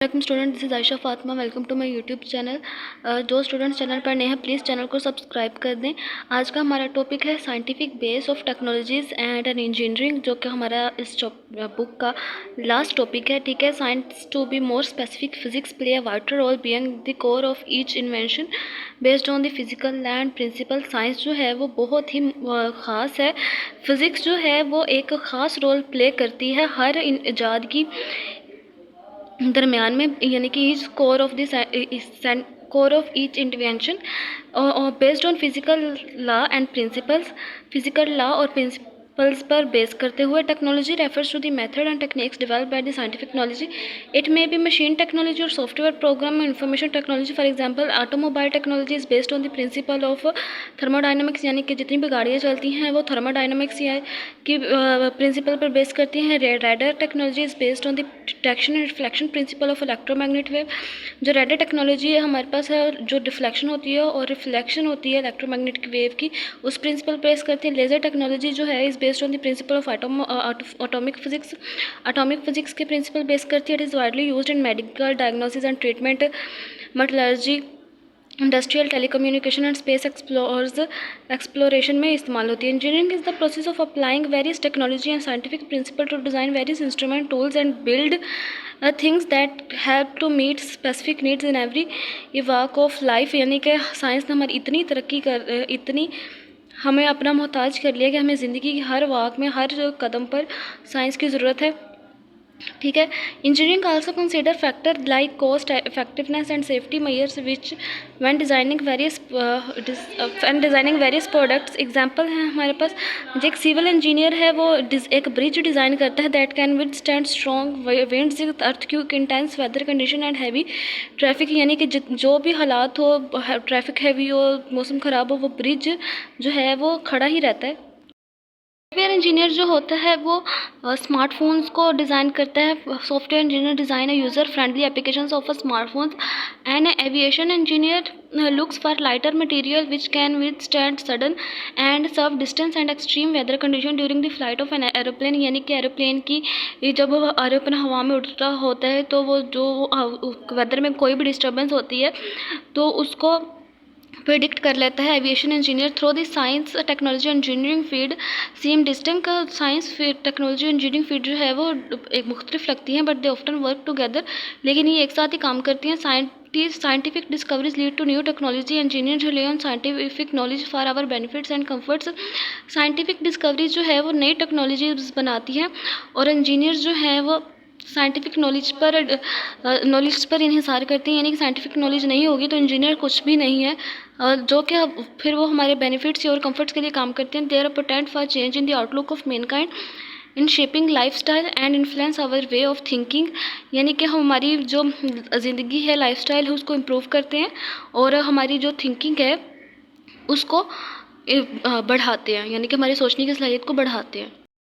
Welcome student, this is Ayesha Fatima. Welcome to my YouTube channel. जो students channel पर नए हैं प्लीज़ चैनल को सब्सक्राइब कर दें। आज का हमारा टॉपिक है scientific base of technologies and an engineering, जो कि हमारा इस बुक का लास्ट टॉपिक है। ठीक है, science to be more specific, physics play a vital role being the core of each invention based on the physical land principle. Science जो है वो बहुत ही ख़ास है। फिज़िक्स जो है वो एक ख़ास रोल प्ले करती है हर इजाद की दरमियान में, यानी कि is core of each intervention based on physical law and principles. Physical law और प्रिंसिपल्स पर बेस करते हुए technology refers to the method and techniques developed by the scientific knowledge. It may be machine technology और software program and information technology. For example automobile technology is based on the principle of thermodynamics, यानी कि जितनी भी गाड़ियाँ चलती हैं वो thermodynamics की प्रिंसिपल पर बेस करती हैं। Raider technology is based on the detection and reflection principle of electromagnet wave. जो रेडर टेक्नोलॉजी है हमारे पास है, जो डिफ्लेक्शन होती है और रिफ्लेक्शन होती है इलेक्ट्रोमैग्नेटिक वेव की, उस प्रिंसिपल बेस करती है। लेज़र टेक्नोलॉजी जो है is based on the principle of atomic physics. Atomic physics के प्रिंसिपल बेस करती है। It is widely used in medical diagnosis and treatment, metallurgy, industrial, telecommunication and space exploration में इस्तेमाल होती है। Engineering is the process of applying various technology and scientific principle to design various instrument, tools and build things that help to meet specific needs in every walk of life. यानी कि science ने हमारी इतनी तरक्की इतनी हमें अपना मोहताज कर लिया कि हमें ज़िंदगी की हर वाक में, हर कदम पर साइंस की ज़रूरत है। ठीक है, engineering also consider factor like cost effectiveness and safety measures which when designing various products. Example है हमारे पास, जो एक सिविल इंजीनियर है वो एक ब्रिज डिज़ाइन करता है that can withstand strong winds, earthquake, intense weather condition and heavy traffic. यानी कि जो भी हालात हो, ट्रैफिक हैवी हो, मौसम ख़राब हो, वो ब्रिज जो है वो खड़ा ही रहता है। सॉफ्टवेयर इंजीनियर जो होता है वो स्मार्टफोन्स को डिज़ाइन करता है। Software engineer design user friendly applications of smartphones. And aviation engineer looks for lighter material which can withstand sudden and serve distance and extreme weather condition during the flight of an aeroplane. यानी कि aeroplane की जब aeroplane हवा में उड़ रहा होता है तो वो जो वेदर में कोई भी डिस्टर्बेंस होती है तो उसको प्रिडिक्ट कर लेता है। Aviation engineer through the science technology engineering field same distinct. Science technology engineering field जो है वो एक मुख्तलिफ लगती हैं, but they often work together, लेकिन ये एक साथ ही काम करती हैं। Scientific discoveries lead to new technology. Engineer rely on scientific knowledge for our benefits and comforts. Scientific discoveries जो है वो नई टेक्नोलॉजीज बनाती हैं और इंजीनियर जो हैं वो साइंटिफिक नॉलेज पर इन्हिसार करते हैं। यानी कि साइंटिफिक नॉलेज नहीं होगी तो इंजीनियर कुछ भी नहीं है, जो कि फिर वो हमारे बेनिफिट्स और कंफर्ट्स के लिए काम करते हैं। There are potent for change in the outlook of mankind in shaping life style and influence our way of thinking. यानी कि हमारी जो ज़िंदगी है, लाइफ स्टाइल है, उसको इम्प्रूव करते हैं और हमारी जो थिंकिंग है उसको बढ़ाते हैं, यानी कि हमारी सोचने की सलाहियत को बढ़ाते हैं।